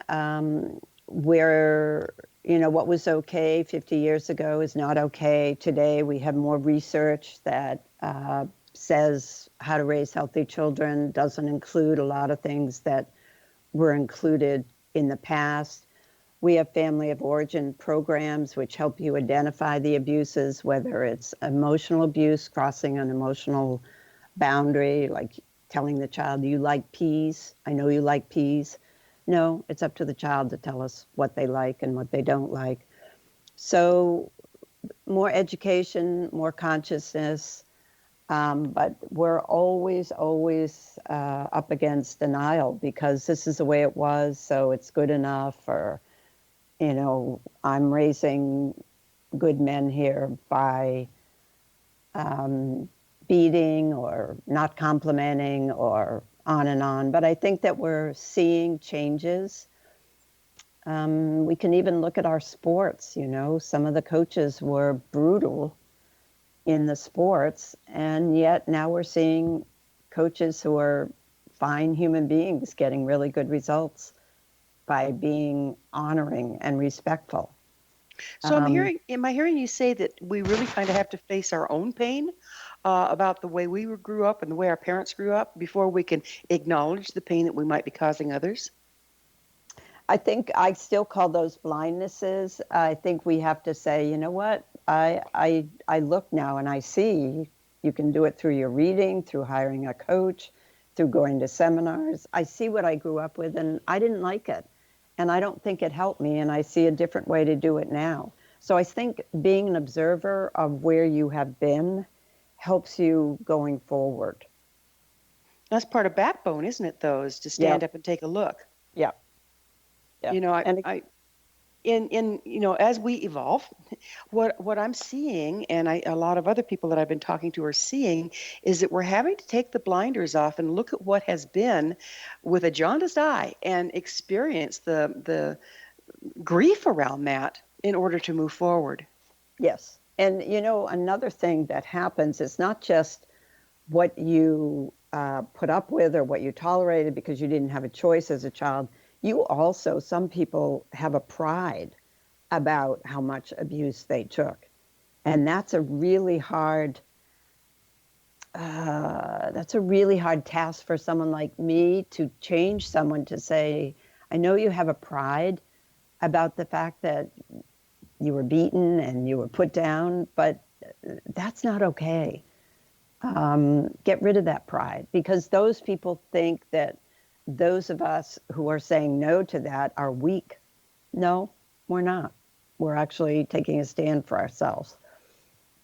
Where, what was okay 50 years ago is not okay today. We have more research that says how to raise healthy children doesn't include a lot of things that were included in the past. We have family of origin programs which help you identify the abuses, whether it's emotional abuse, crossing an emotional boundary, like telling the child, you like peas, I know you like peas. No, it's up to the child to tell us what they like and what they don't like. So more education, more consciousness, but we're always up against denial because this is the way it was, so it's good enough, or, I'm raising good men here by beating or not complimenting or on and on. But I think that we're seeing changes. We can even look at our sports, some of the coaches were brutal in the sports, and yet now we're seeing coaches who are fine human beings getting really good results by being honoring and respectful. So am I hearing you say that we really kind of have to face our own pain about the way we grew up and the way our parents grew up before we can acknowledge the pain that we might be causing others? I think I still call those blindnesses. I think we have to say, you know what, I look now and I see you can do it through your reading, through hiring a coach, through going to seminars. I see what I grew up with and I didn't like it. And I don't think it helped me, and I see a different way to do it now. So I think being an observer of where you have been helps you going forward. That's part of backbone, isn't it, though, is to stand up and take a look. Yeah. As we evolve, what I'm seeing, and a lot of other people that I've been talking to are seeing, is that we're having to take the blinders off and look at what has been with a jaundiced eye and experience the grief around that in order to move forward. Yes. And, another thing that happens is not just what you put up with or what you tolerated because you didn't have a choice as a child. You also, some people have a pride about how much abuse they took. And that's a really hard task for someone like me to change someone to say, I know you have a pride about the fact that you were beaten and you were put down, but that's not okay. Get rid of that pride, because those people think that those of us who are saying no to that are weak. No, we're not. We're actually taking a stand for ourselves.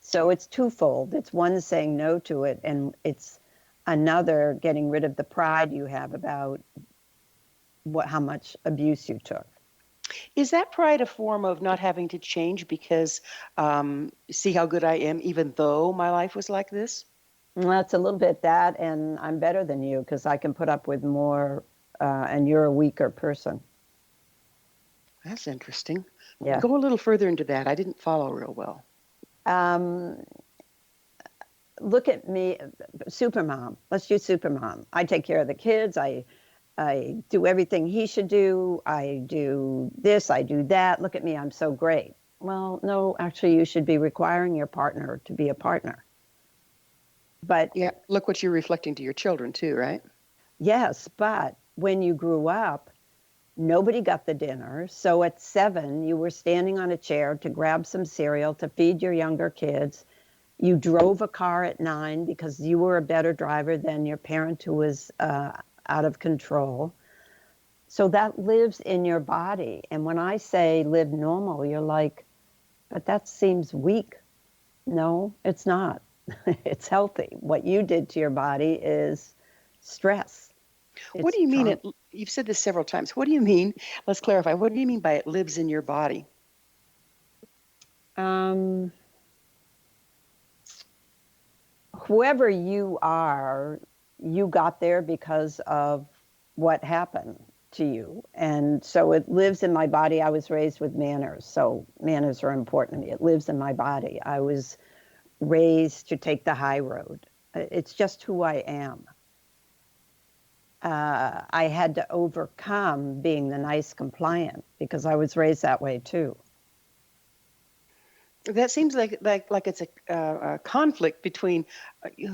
So it's twofold. It's one, saying no to it, and it's another, getting rid of the pride you have about how much abuse you took. Is that pride a form of not having to change because see how good I am even though my life was like this? Well, it's a little bit that, and I'm better than you because I can put up with more, and you're a weaker person. That's interesting. Yeah. Go a little further into that. I didn't follow real well. look at me, supermom. Let's do supermom. I take care of the kids. I do everything he should do. I do this, I do that. Look at me, I'm so great. Well, no, actually, you should be requiring your partner to be a partner. But Yeah, look what you're reflecting to your children too, right? yes, but when you grew up, nobody got the dinner. So at 7, you were standing on a chair to grab some cereal to feed your younger kids. You drove a car at 9 because you were a better driver than your parent who was out of control. So that lives in your body. And when I say live normal, you're like, but that seems weak. No, it's not. It's healthy. What you did to your body is stress. What do you mean? You've said this several times. What do you mean? Let's clarify. What do you mean by it lives in your body? Whoever you are, you got there because of what happened to you. And so it lives in my body. I was raised with manners. So manners are important to me. It lives in my body. I was raised to take the high road. It's just who I am. I had to overcome being the nice compliant because I was raised that way too. That seems like it's a conflict between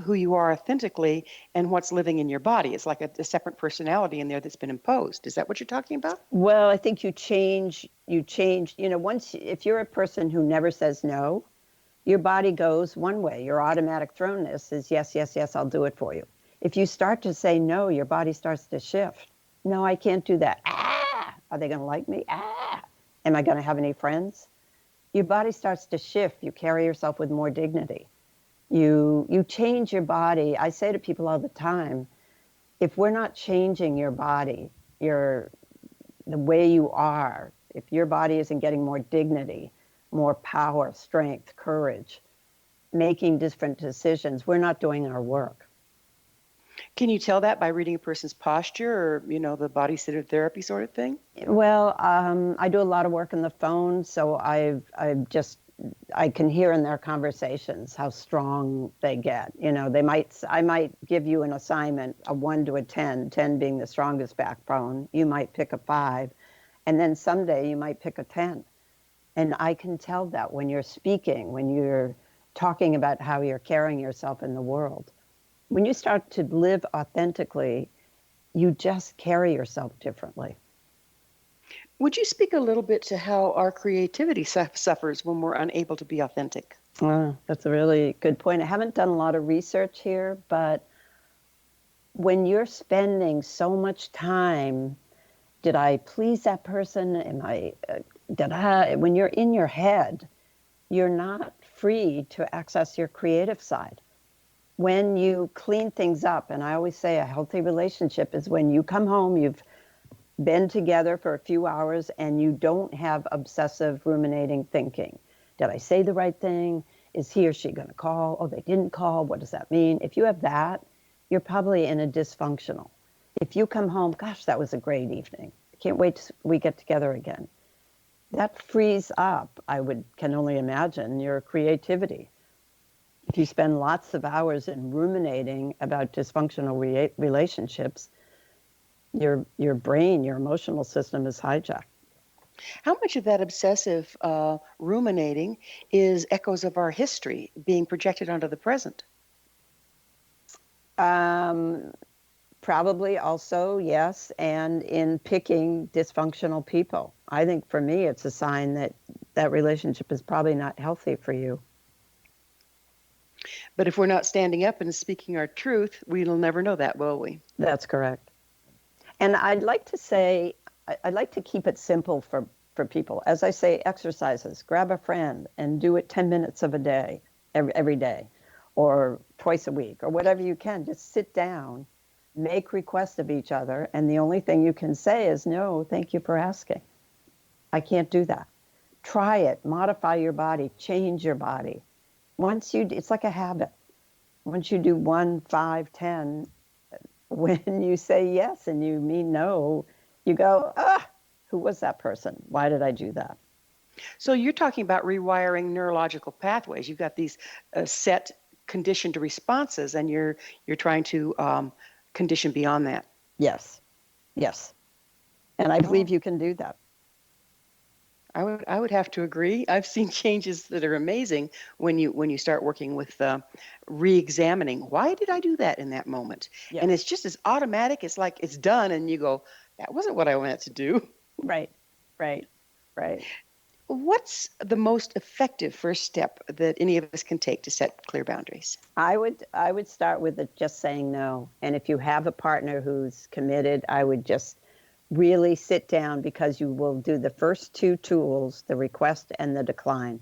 who you are authentically and what's living in your body. It's like a separate personality in there that's been imposed. Is that what you're talking about? Well, I think you change, if you're a person who never says no, your body goes one way. Your automatic thrownness is yes, yes, yes, I'll do it for you. If you start to say no, your body starts to shift. No, I can't do that. Ah, are they going to like me? Ah, am I going to have any friends? Your body starts to shift. You carry yourself with more dignity. You change your body. I say to people all the time, if we're not changing your body, the way you are, if your body isn't getting more dignity, more power, strength, courage, making different decisions, we're not doing our work. Can you tell that by reading a person's posture or, the body-centered therapy sort of thing? Well, I do a lot of work on the phone, so I can hear in their conversations how strong they get. I might give you an assignment, a 1 to a 10, 10 being the strongest backbone. You might pick a 5, and then someday you might pick a 10. And I can tell that when you're speaking, when you're talking about how you're carrying yourself in the world. When you start to live authentically, you just carry yourself differently. Would you speak a little bit to how our creativity suffers when we're unable to be authentic? That's a really good point. I haven't done a lot of research here, but when you're spending so much time, did I please that person? When you're in your head, you're not free to access your creative side. When you clean things up, and I always say a healthy relationship is when you come home, you've been together for a few hours, and you don't have obsessive ruminating thinking. Did I say the right thing? Is he or she going to call? Oh, they didn't call. What does that mean? If you have that, you're probably in a dysfunctional. If you come home, gosh, that was a great evening. I can't wait till we get together again. That frees up, can only imagine, your creativity. If you spend lots of hours in ruminating about dysfunctional relationships, your brain, your emotional system is hijacked. How much of that obsessive ruminating is echoes of our history being projected onto the present? Probably also, yes, and in picking dysfunctional people. I think for me, it's a sign that that relationship is probably not healthy for you. But if we're not standing up and speaking our truth, we'll never know that, will we? That's correct. And I'd like to keep it simple for people. As I say, exercises, grab a friend and do it 10 minutes of a day, every day, or twice a week, or whatever you can. Just sit down, make requests of each other, and the only thing you can say is, no, thank you for asking. I can't do that. Try it, modify your body, change your body. It's like a habit. Once you do 1, 5, 10, when you say yes and you mean no, you go, who was that person? Why did I do that? So you're talking about rewiring neurological pathways. You've got these set conditioned responses, and you're trying to condition beyond that. Yes. And I believe you can do that. I would have to agree. I've seen changes that are amazing when you start working with re-examining, why did I do that in that moment? Yes. And it's just as automatic. It's like it's done, and you go, that wasn't what I wanted to do. Right. What's the most effective first step that any of us can take to set clear boundaries? I would start with just saying no. And if you have a partner who's committed, I would just really sit down, because you will do the first two tools, the request and the decline.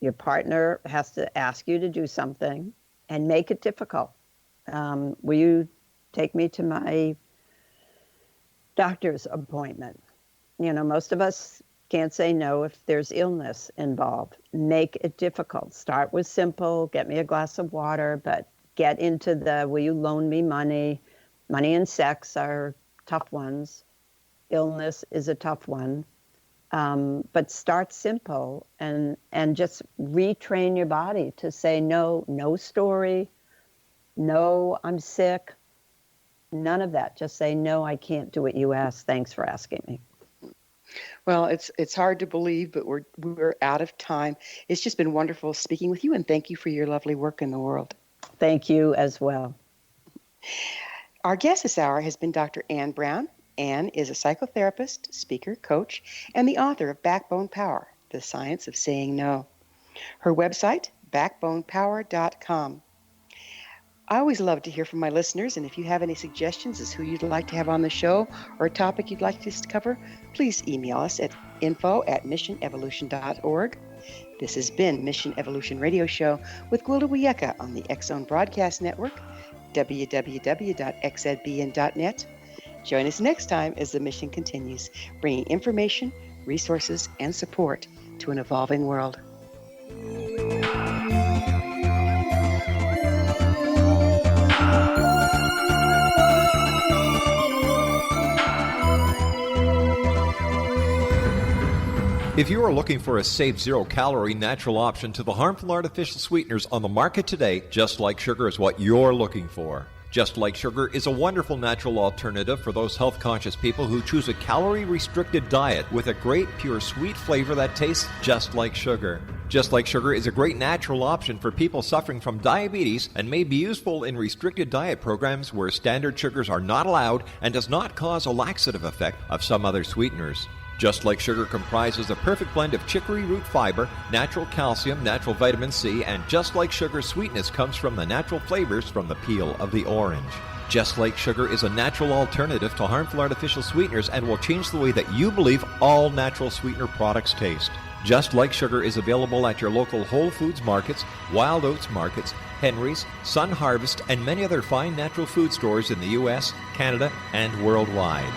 Your partner has to ask you to do something and make it difficult. Will you take me to my doctor's appointment? Most of us can't say no if there's illness involved. Make it difficult. Start with simple, get me a glass of water, but get into will you loan me money? Money and sex are tough ones. Illness is a tough one. But start simple and just retrain your body to say no story, no, I'm sick, none of that. Just say, no, I can't do what you asked. Thanks for asking me. Well, it's hard to believe, but we're out of time. It's just been wonderful speaking with you, and thank you for your lovely work in the world. Thank you as well. Our guest this hour has been Dr. Ann Brown. Ann is a psychotherapist, speaker, coach, and the author of Backbone Power, The Science of Saying No. Her website, backbonepower.com. I always love to hear from my listeners, and if you have any suggestions as who you'd like to have on the show or a topic you'd like us to cover, please email us at info@missionevolution.org. This has been Mission Evolution Radio Show with Gwilda Wiyaka on the X-Zone Broadcast Network, www.xzbn.net. Join us next time as the mission continues, bringing information, resources, and support to an evolving world. If you are looking for a safe, zero-calorie natural option to the harmful artificial sweeteners on the market today, Just Like Sugar is what you're looking for. Just Like Sugar is a wonderful natural alternative for those health-conscious people who choose a calorie-restricted diet with a great, pure, sweet flavor that tastes just like sugar. Just Like Sugar is a great natural option for people suffering from diabetes and may be useful in restricted diet programs where standard sugars are not allowed and does not cause a laxative effect of some other sweeteners. Just Like Sugar comprises a perfect blend of chicory root fiber, natural calcium, natural vitamin C, and Just Like Sugar's sweetness comes from the natural flavors from the peel of the orange. Just Like Sugar is a natural alternative to harmful artificial sweeteners and will change the way that you believe all natural sweetener products taste. Just Like Sugar is available at your local Whole Foods markets, Wild Oats markets, Henry's, Sun Harvest, and many other fine natural food stores in the U.S., Canada, and worldwide.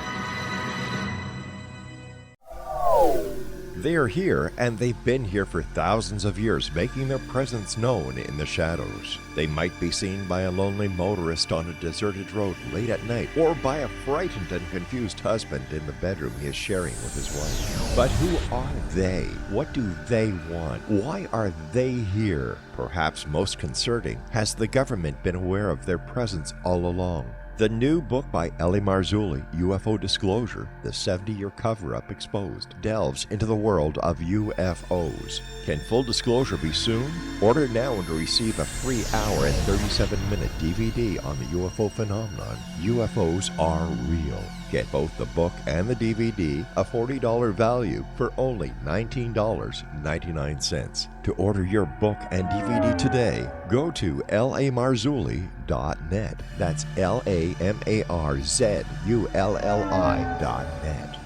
They are here, and they've been here for thousands of years, making their presence known in the shadows. They might be seen by a lonely motorist on a deserted road late at night, or by a frightened and confused husband in the bedroom he is sharing with his wife. But who are they? What do they want? Why are they here? Perhaps most concerning, has the government been aware of their presence all along? The new book by Ellie Marzulli, UFO Disclosure, the 70-year cover-up exposed, delves into the world of UFOs. Can full disclosure be soon? Order now and receive a free hour and 37-minute DVD on the UFO phenomenon. UFOs are real. Get both the book and the DVD, a $40 value, for only $19.99. To order your book and DVD today, go to lamarzulli.net. That's LAMARZULLI.net.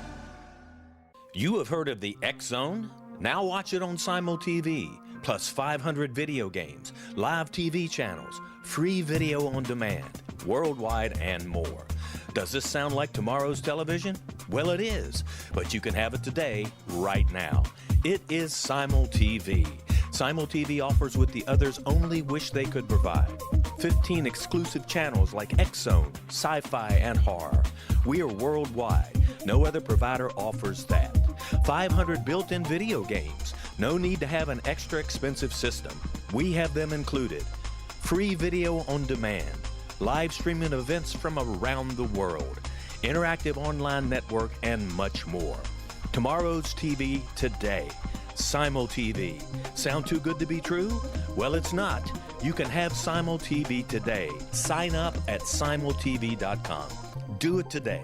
You have heard of the X-Zone? Now watch it on Simul TV, plus 500 video games, live TV channels, free video on demand, worldwide, and more. Does this sound like tomorrow's television? Well, it is, but you can have it today, right now. It is Simul TV. Simul TV offers what the others only wish they could provide. 15 exclusive channels like X-Zone, sci-fi, and horror. We are worldwide. No other provider offers that. 500 built-in video games. No need to have an extra expensive system. We have them included. free video on demand, live streaming events from around the world, interactive online network, and much more. Tomorrow's TV today. Simul TV. Sound too good to be true? Well, it's not. You can have Simul TV today. Sign up at simultv.com. Do it today.